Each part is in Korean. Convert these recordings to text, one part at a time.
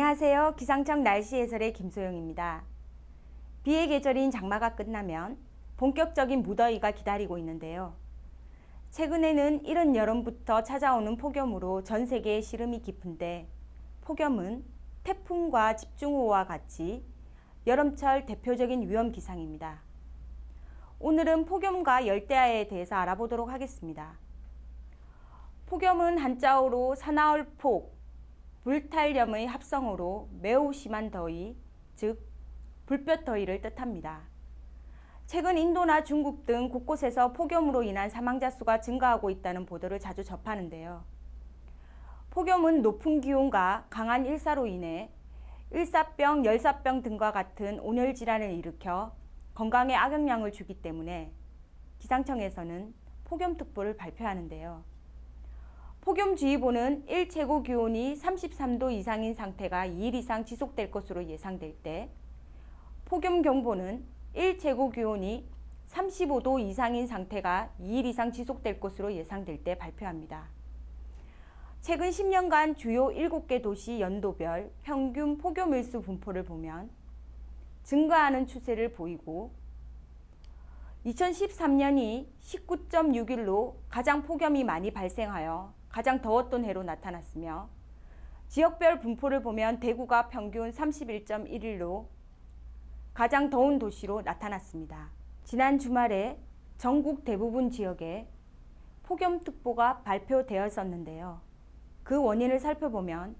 안녕하세요. 기상청 날씨 해설의 김소영입니다. 비의 계절인 장마가 끝나면 본격적인 무더위가 기다리고 있는데요. 최근에는 이른 여름부터 찾아오는 폭염으로 전 세계의 시름이 깊은데 폭염은 태풍과 집중호우와 같이 여름철 대표적인 위험 기상입니다. 오늘은 폭염과 열대야에 대해서 알아보도록 하겠습니다. 폭염은 한자어로 사나울폭, 불탈염의 합성어로 매우 심한 더위, 즉 불볕더위를 뜻합니다. 최근 인도나 중국 등 곳곳에서 폭염으로 인한 사망자 수가 증가하고 있다는 보도를 자주 접하는데요. 폭염은 높은 기온과 강한 일사로 인해 일사병, 열사병 등과 같은 온열 질환을 일으켜 건강에 악영향을 주기 때문에 기상청에서는 폭염특보를 발표하는데요. 폭염주의보는 일 최고 기온이 33도 이상인 상태가 2일 이상 지속될 것으로 예상될 때, 폭염경보는 일 최고 기온이 35도 이상인 상태가 2일 이상 지속될 것으로 예상될 때 발표합니다. 최근 10년간 주요 7개 도시 연도별 평균 폭염일수 분포를 보면 증가하는 추세를 보이고 2013년이 19.6일로 가장 폭염이 많이 발생하여 가장 더웠던 해로 나타났으며 지역별 분포를 보면 대구가 평균 31.1일로 가장 더운 도시로 나타났습니다. 지난 주말에 전국 대부분 지역에 폭염특보가 발표되었었는데요. 그 원인을 살펴보면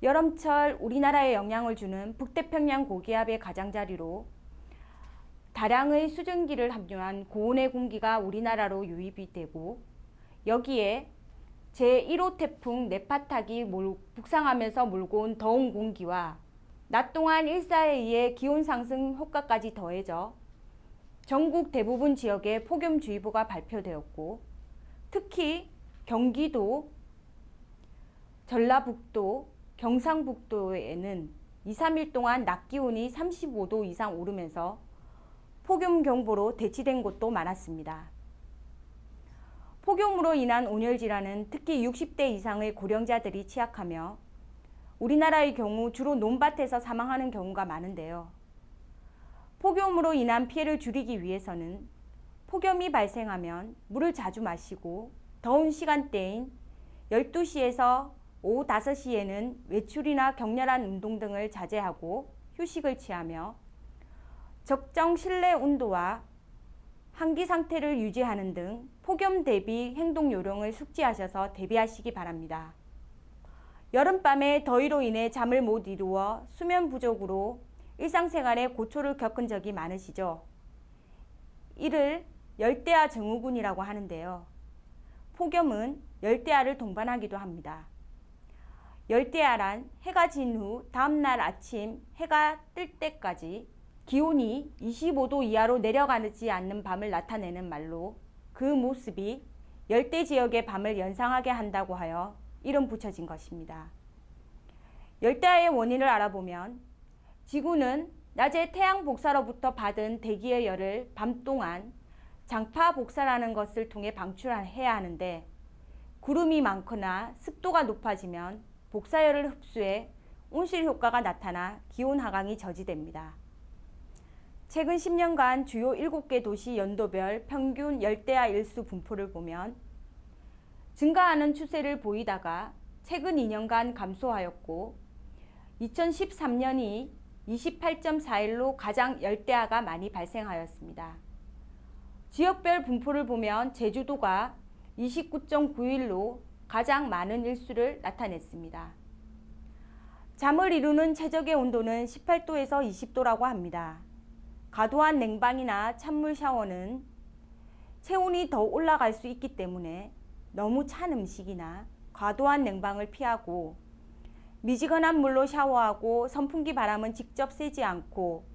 여름철 우리나라에 영향을 주는 북태평양 고기압의 가장자리로 다량의 수증기를 함유한 고온의 공기가 우리나라로 유입이 되고 여기에 제1호 태풍 네파탁이 북상하면서 몰고 온 더운 공기와 낮 동안 일사에 의해 기온 상승 효과까지 더해져 전국 대부분 지역에 폭염주의보가 발표되었고 특히 경기도, 전라북도, 경상북도에는 2, 3일 동안 낮 기온이 35도 이상 오르면서 폭염경보로 대치된 곳도 많았습니다. 폭염으로 인한 온열 질환은 특히 60대 이상의 고령자들이 취약하며 우리나라의 경우 주로 논밭에서 사망하는 경우가 많은데요. 폭염으로 인한 피해를 줄이기 위해서는 폭염이 발생하면 물을 자주 마시고 더운 시간대인 12시에서 오후 5시에는 외출이나 격렬한 운동 등을 자제하고 휴식을 취하며 적정 실내 온도와 환기 상태를 유지하는 등 폭염 대비 행동 요령을 숙지하셔서 대비하시기 바랍니다. 여름밤에 더위로 인해 잠을 못 이루어 수면 부족으로 일상생활에 고초를 겪은 적이 많으시죠? 이를 열대야 증후군이라고 하는데요. 폭염은 열대야를 동반하기도 합니다. 열대야란 해가 진 후 다음날 아침 해가 뜰 때까지 기온이 25도 이하로 내려가지 않는 밤을 나타내는 말로 그 모습이 열대 지역의 밤을 연상하게 한다고 하여 이름 붙여진 것입니다. 열대야의 원인을 알아보면 지구는 낮에 태양 복사로부터 받은 대기의 열을 밤 동안 장파 복사라는 것을 통해 방출해야 하는데 구름이 많거나 습도가 높아지면 복사열을 흡수해 온실 효과가 나타나 기온 하강이 저지됩니다. 최근 10년간 주요 7개 도시 연도별 평균 열대야 일수 분포를 보면 증가하는 추세를 보이다가 최근 2년간 감소하였고 2013년이 28.4일로 가장 열대야가 많이 발생하였습니다. 지역별 분포를 보면 제주도가 29.9일로 가장 많은 일수를 나타냈습니다. 잠을 이루는 최적의 온도는 18도에서 20도라고 합니다. 과도한 냉방이나 찬물 샤워는 체온이 더 올라갈 수 있기 때문에 너무 찬 음식이나 과도한 냉방을 피하고 미지근한 물로 샤워하고 선풍기 바람은 직접 쐬지 않고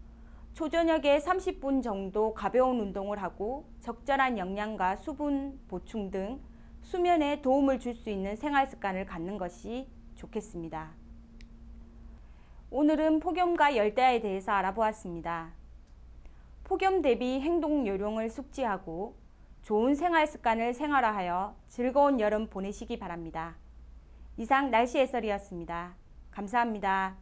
초저녁에 30분 정도 가벼운 운동을 하고 적절한 영양과 수분 보충 등 수면에 도움을 줄 수 있는 생활 습관을 갖는 것이 좋겠습니다. 오늘은 폭염과 열대야에 대해서 알아보았습니다. 폭염 대비 행동 요령을 숙지하고 좋은 생활 습관을 생활화하여 즐거운 여름 보내시기 바랍니다. 이상 날씨 해설이었습니다. 감사합니다.